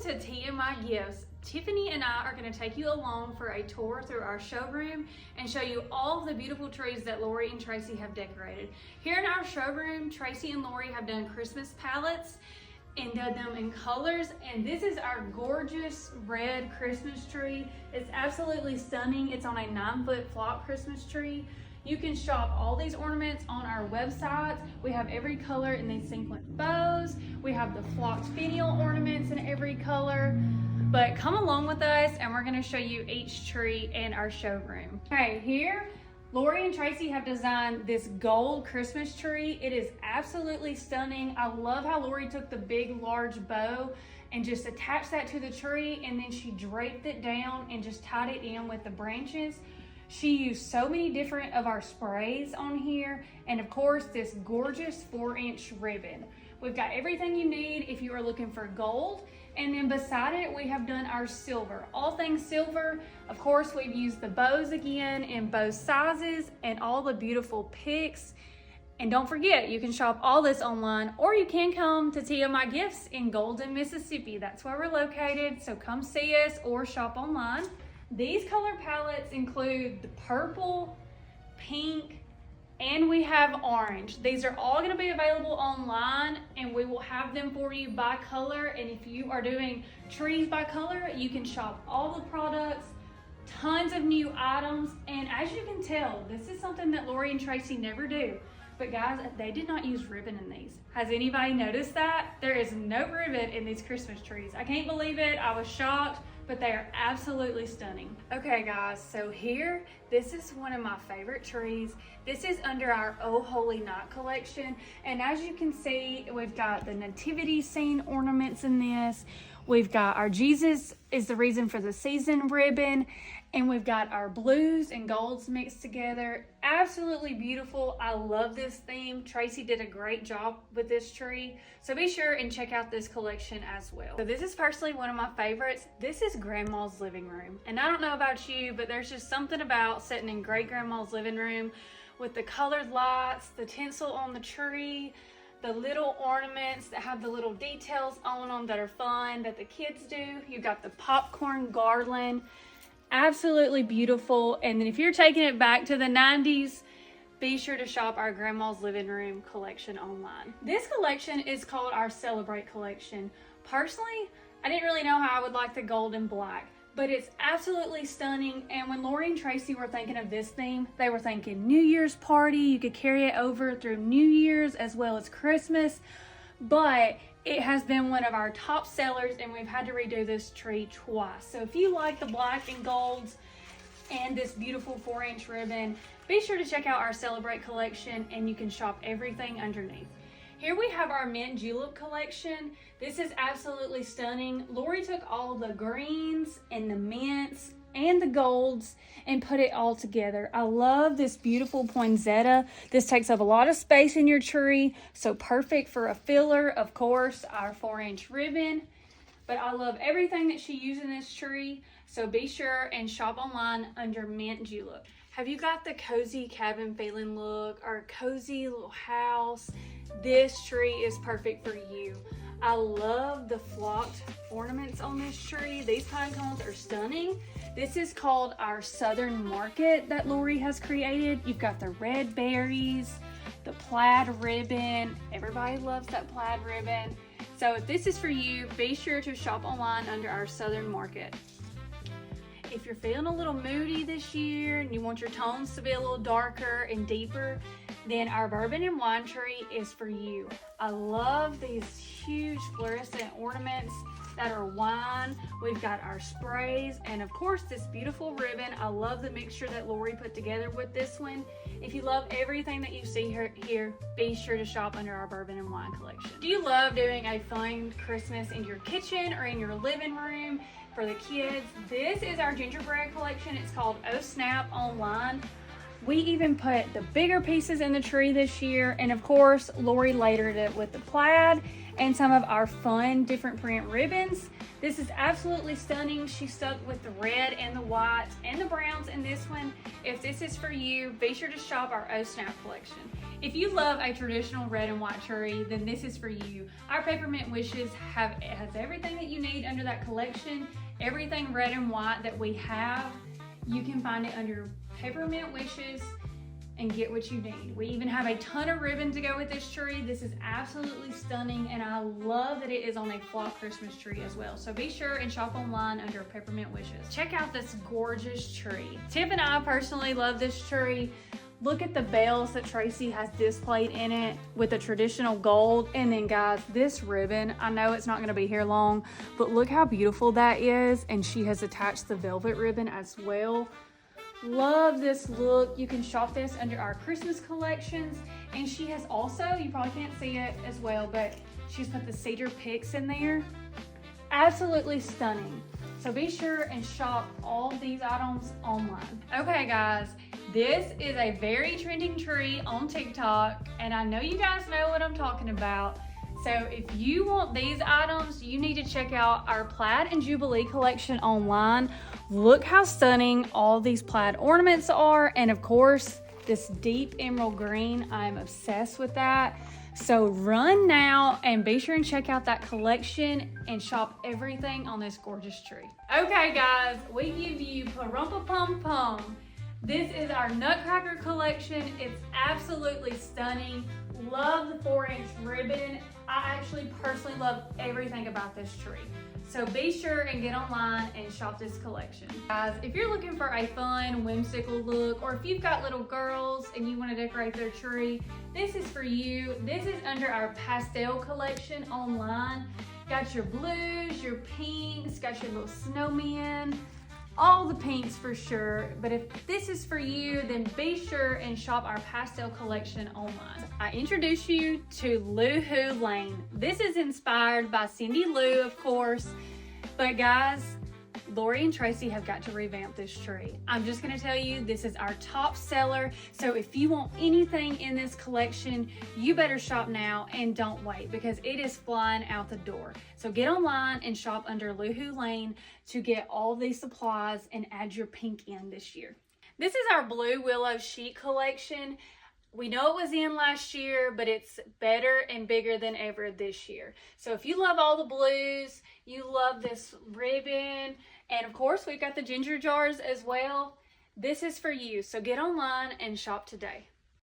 to TMI Gifts. Tiffany and I are going to take you along for a tour through our showroom and show you all of the beautiful trees that Lori and Tracy have decorated. Here in our showroom, Tracy and Lori have done Christmas palettes and done them in colors, and this is our gorgeous red Christmas tree. It's absolutely stunning. It's on a 9-foot flock Christmas tree. You can shop all these ornaments on our website. We have every color in these sequin bows. We have the flocked finial ornaments in every color. But come along with us and we're gonna show you each tree in our showroom. Okay, here, Lori and Tracy have designed this gold Christmas tree. It is absolutely stunning. I love how Lori took the big, large bow and just attached that to the tree, and then she draped it down and just tied it in with the branches. She used so many different of our sprays on here, and of course this gorgeous 4-inch ribbon. We've got everything you need if you are looking for gold, and then beside it we have done our silver, all things silver. Of course, we've used the bows again in both sizes and all the beautiful picks. And don't forget, you can shop all this online, or you can come to TMI Gifts in Golden, Mississippi. That's where we're located, so come see us or shop online. These color palettes include the purple, pink, and we have orange. These are all going to be available online, and we will have them for you by color. And if you are doing trees by color, you can shop all the products, tons of new items. And as you can tell, this is something that Lori and Tracy never do. But guys, they did not use ribbon in these. Has anybody noticed that? There is no ribbon in these Christmas trees. I can't believe it. I was shocked, but they are absolutely stunning. Okay guys, so here, this is one of my favorite trees. This is under our Oh Holy Night collection. And as you can see, we've got the nativity scene ornaments in this. We've got our Jesus is the reason for the season ribbon. And we've got our blues and golds mixed together. Absolutely beautiful. I love this theme. Tracy did a great job with this tree. So be sure and check out this collection as well. So this is personally one of my favorites. This is Grandma's living room. And I don't know about you, but there's just something about sitting in Great Grandma's living room with the colored lights, the tinsel on the tree, the little ornaments that have the little details on them that are fun, that the kids do. You've got the popcorn garland. Absolutely beautiful. And then if you're taking it back to the 90s, be sure to shop our Grandma's Living Room collection online. This collection is called our Celebrate collection. Personally, I didn't really know how I would like the gold and black, but it's absolutely stunning. And when Lori and Tracy were thinking of this theme, they were thinking New Year's party. You could carry it over through New Year's as well as Christmas, but it has been one of our top sellers, and we've had to redo this tree twice. So if you like the black and golds and this beautiful 4-inch ribbon, be sure to check out our Celebrate collection, and you can shop everything underneath. Here we have our mint julep collection. This is absolutely stunning. Lori took all the greens and the mints and the golds and put it all together. I love this beautiful poinsettia. This takes up a lot of space in your tree, so perfect for a filler. Of course, our 4-inch ribbon, but I love everything that she used in this tree, so be sure and shop online under mint julep. Have you got the cozy cabin feeling look or cozy little house? This tree is perfect for you. I love the flocked ornaments on this tree. These pine cones are stunning. This is called our Southern Market that Lori has created. You've got the red berries, the plaid ribbon. Everybody loves that plaid ribbon. So if this is for you, be sure to shop online under our Southern Market. If you're feeling a little moody this year and you want your tones to be a little darker and deeper, then our bourbon and wine tree is for you. I love these huge fluorescent ornaments that are wine. We've got our sprays, and of course this beautiful ribbon. I love the mixture that Lori put together with this one. If you love everything that you see here, be sure to shop under our bourbon and wine collection. Do you love doing a fun Christmas in your kitchen or in your living room for the kids? This is our gingerbread collection. It's called Oh Snap Online. We even put the bigger pieces in the tree this year, and of course Lori layered it with the plaid and some of our fun different print ribbons. This is absolutely stunning. She stuck with the red and the whites and the browns in this one. If this is for you, be sure to shop our Oh Snap collection. If you love a traditional red and white tree, then this is for you. Our Peppermint Wishes has everything that you need under that collection. Everything red and white that we have, you can find it under Peppermint Wishes and get what you need. We even have a ton of ribbon to go with this tree. This is absolutely stunning, and I love that it is on a flock Christmas tree as well. So be sure and shop online under Peppermint Wishes. Check out this gorgeous tree. Tiff and I personally love this tree. Look at the bells that Tracy has displayed in it with the traditional gold. And then guys, this ribbon, I know it's not gonna be here long, but look how beautiful that is. And she has attached the velvet ribbon as well. Love this look. You can shop this under our Christmas collections. And she has also, you probably can't see it as well, but she's put the cedar picks in there. Absolutely stunning. So be sure and shop all these items online. Okay guys, this is a very trending tree on TikTok, and I know you guys know what I'm talking about. So if you want these items, you need to check out our Plaid and Jubilee collection online. Look how stunning all these plaid ornaments are. And of course, this deep emerald green, I'm obsessed with that. So run now and be sure and check out that collection and shop everything on this gorgeous tree. Okay guys, we give you Parumpa Pum Pum. This is our Nutcracker collection. It's absolutely stunning. Love the 4-inch ribbon. I actually personally love everything about this tree. So be sure and get online and shop this collection. Guys, if you're looking for a fun, whimsical look, or if you've got little girls and you want to decorate their tree, this is for you. This is under our pastel collection online. Got your blues, your pinks, got your little snowman, all the pinks for sure. But if this is for you, then be sure and shop our pastel collection online. I introduce you to Lou Who Lane. This is inspired by Cindy Lou, of course. But guys, Lori and Tracy have got to revamp this tree. I'm just gonna tell you, this is our top seller. So if you want anything in this collection, you better shop now and don't wait, because it is flying out the door. So get online and shop under Lou Who Lane to get all these supplies and add your pink in this year. This is our Blue Willow Sheet collection. We know it was in last year, but it's better and bigger than ever this year. So if you love all the blues, you love this ribbon, and of course we've got the ginger jars as well, this is for you. So get online and shop today.